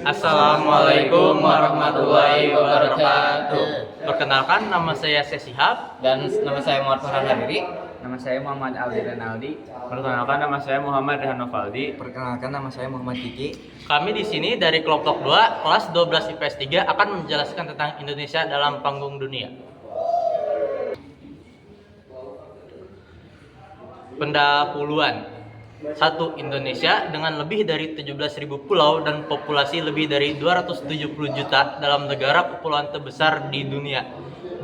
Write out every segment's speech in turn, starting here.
Assalamualaikum warahmatullahi wabarakatuh. Perkenalkan, nama saya Sesihab. Dan nama saya Muhammad Farhan Hariri. Nama saya Muhammad Aldi Renaldi. Perkenalkan, nama saya Muhammad Rehan Novaldi. Perkenalkan, nama saya Muhammad Kiki. Kami di sini dari kelompok 2 kelas 12 IPS 3 akan menjelaskan tentang Indonesia dalam panggung dunia. Pendahuluan. 1. Indonesia dengan lebih dari 17.000 pulau dan populasi lebih dari 270 juta dalam negara kepulauan terbesar di dunia.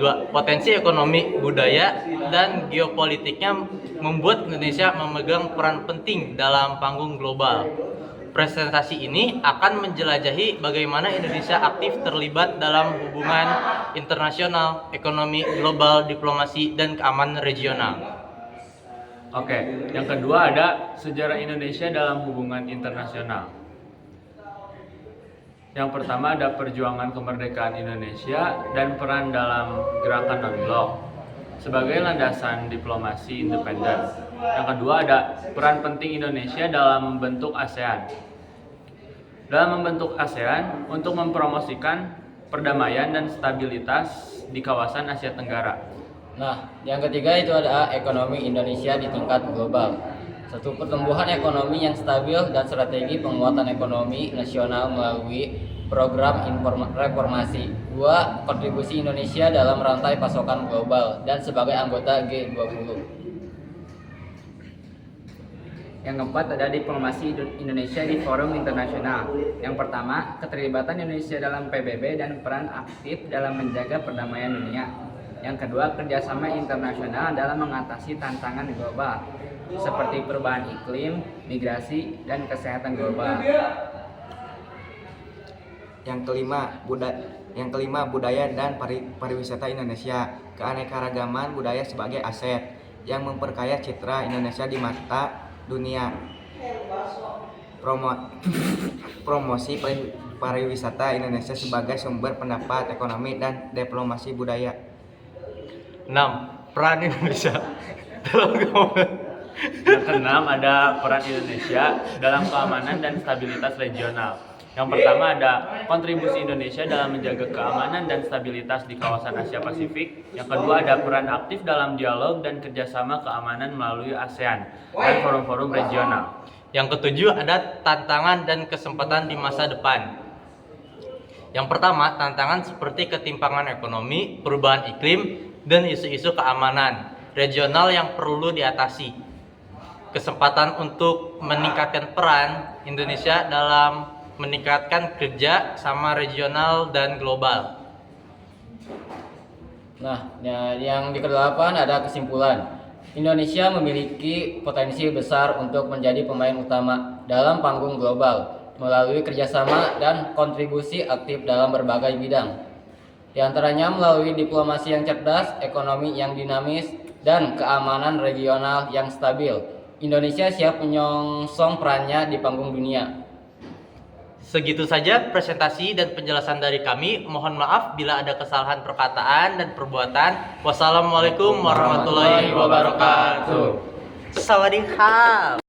2. Potensi ekonomi, budaya, dan geopolitiknya membuat Indonesia memegang peran penting dalam panggung global. Presentasi ini akan menjelajahi bagaimana Indonesia aktif terlibat dalam hubungan internasional, ekonomi global, diplomasi, dan keamanan regional. Oke, yang kedua ada sejarah Indonesia dalam hubungan internasional. Yang pertama ada perjuangan kemerdekaan Indonesia dan peran dalam gerakan non-blok sebagai landasan diplomasi independen. Yang kedua ada peran penting Indonesia dalam membentuk ASEAN. Dalam membentuk ASEAN untuk mempromosikan perdamaian dan stabilitas di kawasan Asia Tenggara. Nah, yang ketiga itu ada ekonomi Indonesia di tingkat global. 1. Pertumbuhan ekonomi yang stabil dan strategi penguatan ekonomi nasional melalui program reformasi. 2. Kontribusi Indonesia dalam rantai pasokan global dan sebagai anggota G20. Yang keempat ada diplomasi Indonesia di forum internasional. Yang pertama, keterlibatan Indonesia dalam PBB dan peran aktif dalam menjaga perdamaian dunia. Yang kedua, kerjasama internasional dalam mengatasi tantangan global seperti perubahan iklim, migrasi, dan kesehatan global. Yang kelima, budaya dan pariwisata Indonesia. Keanekaragaman budaya sebagai aset yang memperkaya citra Indonesia di mata dunia. Promosi pariwisata Indonesia sebagai sumber pendapat ekonomi dan diplomasi budaya. 6. Peran Indonesia dalam keamanan. Yang keenam ada peran Indonesia dalam keamanan dan stabilitas regional. Yang pertama ada kontribusi Indonesia dalam menjaga keamanan dan stabilitas di kawasan Asia Pasifik. Yang kedua ada peran aktif dalam dialog dan kerjasama keamanan melalui ASEAN dan forum-forum regional. Yang ketujuh ada tantangan dan kesempatan di masa depan. Yang pertama, tantangan seperti ketimpangan ekonomi, perubahan iklim, dan isu-isu keamanan regional yang perlu diatasi. Kesempatan untuk meningkatkan peran Indonesia dalam meningkatkan kerja sama regional dan global. Nah, yang ke-8 ada kesimpulan. Indonesia memiliki potensi besar untuk menjadi pemain utama dalam panggung global melalui kerjasama dan kontribusi aktif dalam berbagai bidang. Di antaranya melalui diplomasi yang cerdas, ekonomi yang dinamis, dan keamanan regional yang stabil. Indonesia siap menyongsong perannya di panggung dunia. Segitu saja presentasi dan penjelasan dari kami. Mohon maaf bila ada kesalahan perkataan dan perbuatan. Wassalamualaikum warahmatullahi wabarakatuh. Sawadee khap.